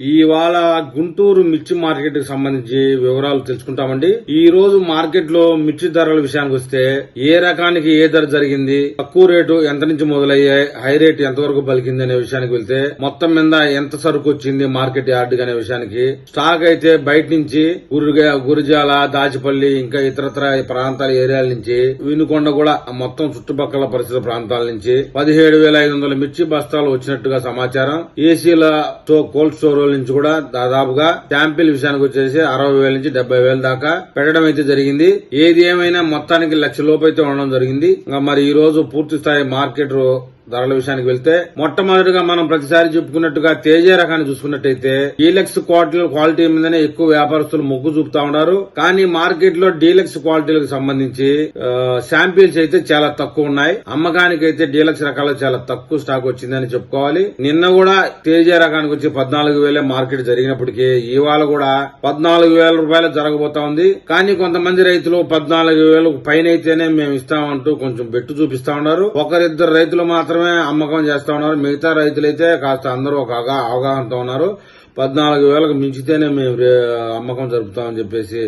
ఇవాళ గుంటూరు మిర్చి మార్కెట్ కి సంబంధించి వివరాలు తెలుసుకుంటామండి. ఈ రోజు మార్కెట్ లో మిర్చి ధరల విషయానికి వస్తే ఏ రకానికి ఏ ధర జరిగింది, తక్కువ రేటు ఎంత నుంచి మొదలయ్యాయి, హై రేటు ఎంత వరకు పలికింది అనే విషయానికి వెళ్తే మొత్తం మీద ఎంత సరుకు వచ్చింది మార్కెట్ యార్డ్ అనే విషయానికి, స్టాక్ అయితే బయట నుంచి గురిజాల, దాచిపల్లి ఇంకా ఇతరత్ర ప్రాంతాల ఏరియాల నుంచి వినుకొండ కూడా మొత్తం చుట్టుపక్కల పరిసర ప్రాంతాల నుంచి 17,500 మిర్చి బస్తాలు వచ్చినట్టుగా సమాచారం. ఏసీల కోల్డ్ స్టోర్ నుంచి కూడా దాదాపుగా శాంపిల్ విషయానికి వచ్చేసి 60,000 నుంచి 70,000 దాకా పెట్టడం అయితే జరిగింది. ఏది ఏమైనా మొత్తానికి 1,00,000 లోపు అయితే ఉండడం జరిగింది. మరి ఈ రోజు పూర్తి స్థాయి మార్కెట్ ధరల విషయానికి వెళ్తే మొట్టమొదటిగా మనం ప్రతిసారి చెప్పుకున్నట్టుగా తేజ రకాన్ని చూసుకున్నట్టయితే డీలక్స్ క్వాలిటీ మీదనే ఎక్కువ వ్యాపారస్తులు మొగ్గు చూపుతా ఉన్నారు. కానీ మార్కెట్ లో డీలక్స్ క్వాలిటీలకు సంబంధించి శాంపిల్స్ అయితే చాలా తక్కువ ఉన్నాయి. అమ్మకానికి అయితే డీలక్స్ రకాలు చాలా తక్కువ స్టాక్ వచ్చిందని చెప్పుకోవాలి. నిన్న కూడా తేజ రకానికి వచ్చి 14,000 మార్కెట్ జరిగినప్పటికీ ఇవాళ కూడా 14,000 రూపాయలు జరగబోతా ఉంది. కానీ కొంతమంది రైతులు 14,000 పైన అయితేనే మేము ఇస్తామంటూ కొంచెం బెట్టు చూపిస్తా ఉన్నారు. ఒకరిద్దరు రైతులు మాత్రమే అమ్మకం చేస్తా ఉన్నారు. మిగతా రైతులైతే కాస్త అందరూ ఒక అవగాహనతో ఉన్నారు. 14,000కు మించితేనే మేము అమ్మకం జరుపుతామని చెప్పేసి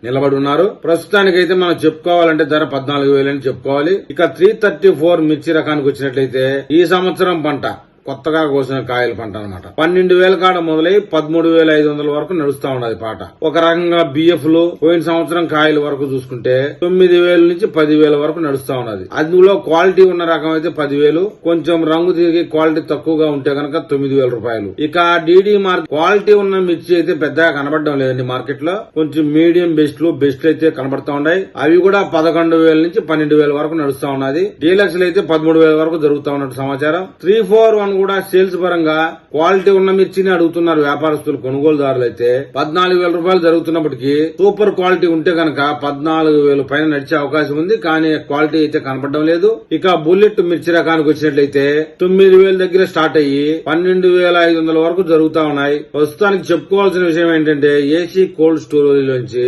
నిలబడి ఉన్నారు. ప్రస్తుతానికైతే మనం చెప్పుకోవాలంటే ధర 14,000 అని చెప్పుకోవాలి. ఇక 334 మిర్చి రకానికి వచ్చినట్లయితే ఈ సంవత్సరం పంట కొత్తగా కోసిన కాయల పంట అనమాట 12,000 కాడ మొదలై 13,500 వరకు నడుస్తా ఉన్నది పాట. ఒక రకంగా బిఎఫ్ లు పోయిన సంవత్సరం కాయల వరకు చూసుకుంటే 9,000 నుంచి 10,000 వరకు నడుస్తా ఉన్నది. అందులో క్వాలిటీ ఉన్న రకం అయితే 10,000, కొంచెం రంగు తిరిగి క్వాలిటీ తక్కువగా ఉంటే కనుక 9,000 రూపాయలు. ఇక డీడీ మార్కెట్ క్వాలిటీ ఉన్న మిర్చి అయితే పెద్దగా కనబడడం లేదండి. మార్కెట్ లో కొంచెం మీడియం బెస్ట్లు అయితే కనబడతా ఉన్నాయి. అవి కూడా 11,000 నుంచి 12,000 వరకు నడుస్తా ఉన్నది. డీలక్స్ అయితే 13,000 వరకు జరుగుతా ఉన్నట్టు సమాచారం. 341 కూడా సేల్స్ పరంగా క్వాలిటీ ఉన్న మిర్చిని అడుగుతున్నారు వ్యాపారస్తులు. కొనుగోలుదారులు అయితే 14,000 రూపాయలు జరుగుతున్నప్పటికీ సూపర్ క్వాలిటీ ఉంటే కనుక 14,000 పైన నడిచే అవకాశం ఉంది. కానీ క్వాలిటీ అయితే కనపడడం లేదు. ఇక బుల్లెట్ మిర్చి రకానికి వచ్చినట్లయితే 9,000 దగ్గర స్టార్ట్ అయ్యి 12,500 వరకు జరుగుతా ఉన్నాయి. ప్రస్తుతానికి చెప్పుకోవాల్సిన విషయం ఏంటంటే ఏసీ కోల్డ్ స్టోరేజ్ నుంచి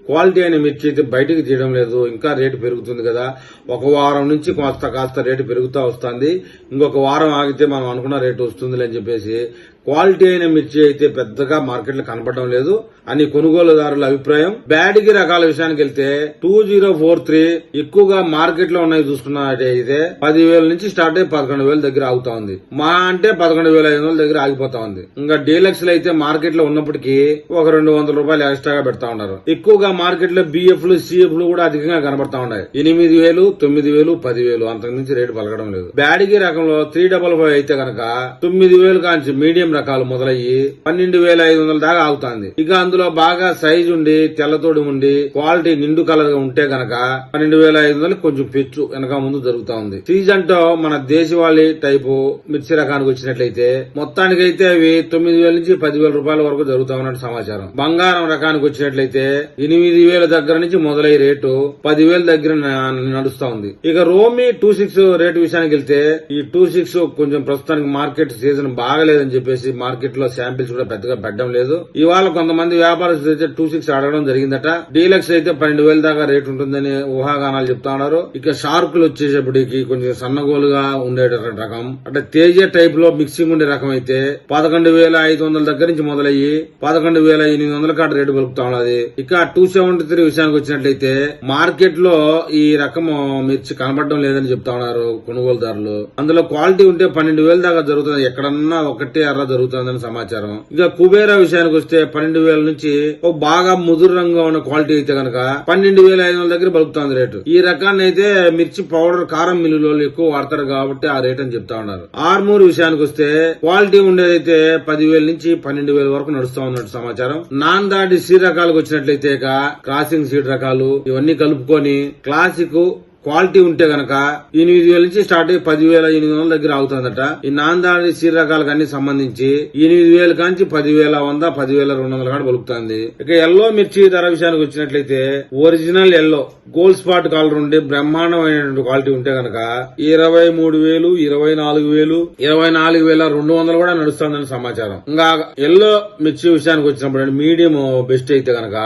క్వాలిటీ అయిన మిర్చి అయితే బయటకు తీయడం లేదు. ఇంకా రేటు పెరుగుతుంది కదా, ఒక వారం నుంచి కాస్త రేటు పెరుగుతూ వస్తుంది. ఇంకొక వారం ఆగితే మనం అనుకున్న రేటు వస్తుంది అని చెప్పేసి క్వాలిటీ అయిన మిర్చి అయితే పెద్దగా మార్కెట్ లో కనపడడం లేదు అని కొనుగోలుదారుల అభిప్రాయం. బ్యాడ్గి రకాల విషయానికి వెళ్తే 2043 ఎక్కువగా మార్కెట్ లో ఉన్నాయి చూసుకున్నట్టయితే 10,000 నుంచి స్టార్ట్ అయ్యి 11,000 దగ్గర ఆగుతా ఉంది. మా అంటే 11,500 దగ్గర ఆగిపోతా ఉంది. ఇంకా డీలక్స్ లో అయితే మార్కెట్ లో ఉన్నప్పటికీ ఒక 200 రూపాయలు ఎక్స్ట్రాగా పెడతా ఉన్నారు. ఎక్కువగా మార్కెట్ లో బిఎఫ్ లు సిఎఫ్ లు కూడా అధికంగా కనబడతా ఉన్నాయి. 8,000, 9,000, 10,000 అంతకు మించి రేటు పలకడం లేదు. బ్యాడ్గి రకంలో 355 అయితే కనుక 9,000 కాంచి మీడియం రకాలు మొదలయ్యి 12,500 దాకా ఆగుతుంది. ఇక అందులో బాగా సైజ్ ఉండి తెల్లతోడి ఉండి క్వాలిటీ నిండు కలర్ గా ఉంటే గనక 12,500 కొంచెం పెచ్చు వెనక ముందు జరుగుతా ఉంది. సీజన్ తో మన దేశవాళీ టైపు మిర్చి రకానికి వచ్చినట్లయితే మొత్తానికైతే అవి 9,000 నుంచి 10,000 రూపాయల వరకు జరుగుతా ఉన్నట్టు సమాచారం. బంగారం రకానికి వచ్చినట్లయితే 8,000 దగ్గర నుంచి మొదలయ్యే రేటు 10,000 దగ్గర నడుస్తా ఉంది. ఇక రోమి 26 రేటు విషయానికి వెళ్తే ఈ 26 కొంచెం ప్రస్తుతానికి మార్కెట్ సీజన్ బాగలేదని చెప్పేసి మార్కెట్ లో శాంపిల్స్ కూడా పెద్దగా పెట్టడం లేదు. ఇవాళ కొంతమంది వ్యాపారస్తులు అయితే 26 అడగడం జరిగిందట. డీలక్స్ అయితే 12,000 దాకా రేటు ఉంటుందని ఊహాగానాలు చెప్తా ఉన్నారు. ఇక షార్కులు వచ్చేటప్పటికి కొంచెం సన్నగోలుగా ఉండే రకం అంటే తేజ టైప్ లో మిక్సింగ్ ఉండే రకం అయితే 11,500 దగ్గర నుంచి మొదలయ్యి 11,800 కాడ రేటు పలుకుతా ఉన్నది. ఇక 273 విషయానికి వచ్చినట్లయితే మార్కెట్ లో ఈ రకం మిర్చి కనబడడం లేదని చెప్తా ఉన్నారు కొనుగోలుదారులు. అందులో క్వాలిటీ ఉంటే 12,000 దాకా జరుగుతుంది. ఎక్కడన్నా ఒకటే అర్ర జరుగుతుందని సమాచారం. ఇక కుబేరా విషయానికి వస్తే 12,000 నుంచి ఒక బాగా ముదురు రంగుగా ఉన్న క్వాలిటీ అయితే కనుక 12,500 దగ్గర పలుకుతుంది రేటు. ఈ రకాన్ని అయితే మిర్చి పౌడర్ కారం మిల్లులో ఎక్కువ వాడతారు కాబట్టి ఆ రేట్ అని చెప్తా ఉన్నారు. ఆర్మూర్ విషయానికి వస్తే క్వాలిటీ ఉండేదైతే 10,000 నుంచి 12,000 వరకు నడుస్తా ఉన్నట్టు సమాచారం. నాన్ దాటి సీడ్ రకాలకు వచ్చినట్లయితే క్రాసింగ్ సీడ్ రకాలు ఇవన్నీ కలుపుకొని క్లాసిక్ క్వాలిటీ ఉంటే గనక 8,000 నుంచి స్టార్ట్ అయ్యి 10,800 దగ్గర ఆగుతుందట. ఈ నాందాడి సీర రకాలకు అన్ని సంబంధించి 8,000 కాంచి 10,100, 10,200 కాడ పలుకుతుంది. ఇక ఎల్లో మిర్చి ధర విషయానికి వచ్చినట్లయితే original yellow gold spot colour ఉండి బ్రహ్మాండమైనటువంటి క్వాలిటీ ఉంటే గనక 23,000, 24,000, 24,200 కూడా నడుస్తుందని సమాచారం. ఇంకా ఎల్లో మిర్చి విషయానికి వచ్చినప్పుడు మీడియం బెస్ట్ అయితే గనక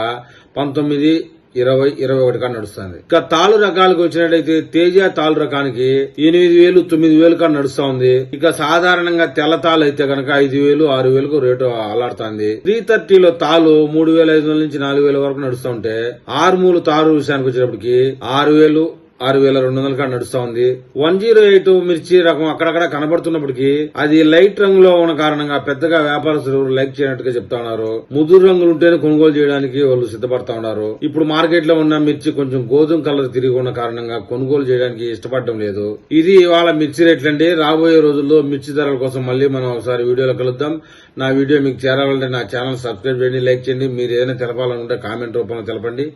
19, 20-21 కాడ నడుస్తుంది. ఇక తాలు రకాలకు వచ్చినట్టయితే తేజ తాలు రకానికి 8,000-9,000 కాడ నడుస్తా ఉంది. ఇక సాధారణంగా తెల్ల తాలు అయితే కనుక 5,000-6,000 రేటు అలాడుతుంది. 330లో తాలు 3,500 నుంచి 4,000 వరకు నడుస్తూ ఉంటే ఆర్మూలు తారు విషయానికి వచ్చేటప్పటికి 6,200 కాడ నడుస్తా ఉంది. 108 మిర్చి రకం అక్కడక్కడ కనబడుతున్నప్పటికీ అది లైట్ రంగులో ఉన్న కారణంగా పెద్దగా వ్యాపారస్తులు లైక్ చేయనట్టుగా చెప్తా ఉన్నారు. ముదురు రంగులు ఉంటేనే కొనుగోలు చేయడానికి వాళ్ళు సిద్ధపడతా ఉన్నారు. ఇప్పుడు మార్కెట్ లో ఉన్న మిర్చి కొంచెం గోధుమ కలర్ తిరిగి ఉన్న కారణంగా కొనుగోలు చేయడానికి ఇష్టపడడం లేదు. ఇది ఇవాళ మిర్చి రేట్లండి. రాబోయే రోజుల్లో మిర్చి ధరల కోసం మళ్ళీ మనం ఒకసారి వీడియోలో కలుద్దాం. నా వీడియో మీకు చేరాలంటే నా ఛానల్ సబ్స్క్రైబ్ చేయండి, లైక్ చేయండి. మీరు ఏదైనా తెలపాలనుకుంటే కామెంట్ రూపంలో తెలపండి.